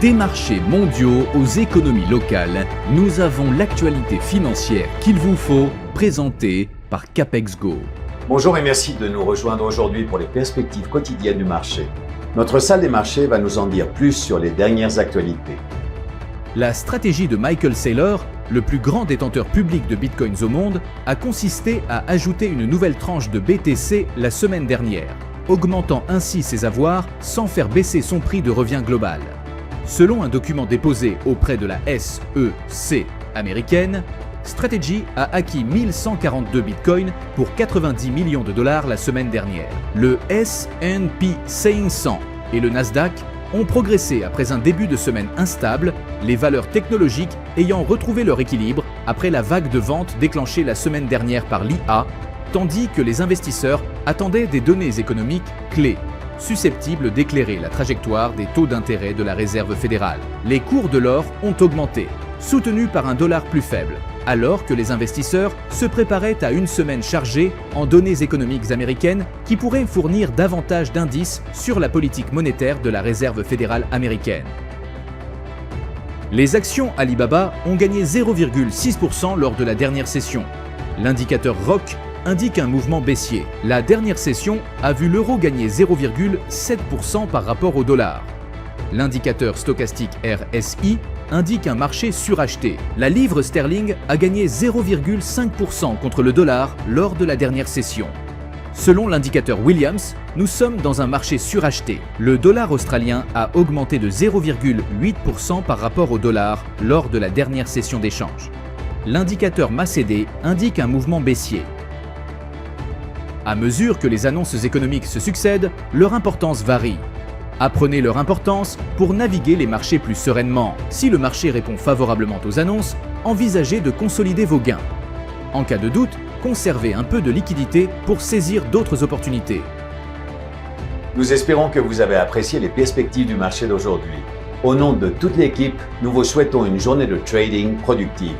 Des marchés mondiaux aux économies locales, nous avons l'actualité financière qu'il vous faut, présentée par CapexGo. Bonjour et merci de nous rejoindre aujourd'hui pour les perspectives quotidiennes du marché. Notre salle des marchés va nous en dire plus sur les dernières actualités. La stratégie de Michael Saylor, le plus grand détenteur public de bitcoins au monde, a consisté à ajouter une nouvelle tranche de BTC la semaine dernière, augmentant ainsi ses avoirs sans faire baisser son prix de revient global. Selon un document déposé auprès de la SEC américaine, Strategy a acquis 1142 bitcoins pour 90 millions de dollars la semaine dernière. Le S&P 500 et le Nasdaq ont progressé après un début de semaine instable, les valeurs technologiques ayant retrouvé leur équilibre après la vague de vente déclenchée la semaine dernière par l'IA, tandis que les investisseurs attendaient des données économiques clés, susceptibles d'éclairer la trajectoire des taux d'intérêt de la Réserve fédérale. Les cours de l'or ont augmenté, soutenus par un dollar plus faible, alors que les investisseurs se préparaient à une semaine chargée en données économiques américaines qui pourraient fournir davantage d'indices sur la politique monétaire de la Réserve fédérale américaine. Les actions Alibaba ont gagné 0,6% lors de la dernière session. L'indicateur ROC indique un mouvement baissier. La dernière session a vu l'euro gagner 0,7% par rapport au dollar. L'indicateur stochastique RSI indique un marché suracheté. La livre sterling a gagné 0,5% contre le dollar lors de la dernière session. Selon l'indicateur Williams, nous sommes dans un marché suracheté. Le dollar australien a augmenté de 0,8% par rapport au dollar lors de la dernière session d'échange. L'indicateur MACD indique un mouvement baissier. À mesure que les annonces économiques se succèdent, leur importance varie. Apprenez leur importance pour naviguer les marchés plus sereinement. Si le marché répond favorablement aux annonces, envisagez de consolider vos gains. En cas de doute, conservez un peu de liquidité pour saisir d'autres opportunités. Nous espérons que vous avez apprécié les perspectives du marché d'aujourd'hui. Au nom de toute l'équipe, nous vous souhaitons une journée de trading productive.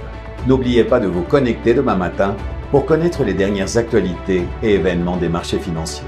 N'oubliez pas de vous connecter demain matin pour connaître les dernières actualités et événements des marchés financiers.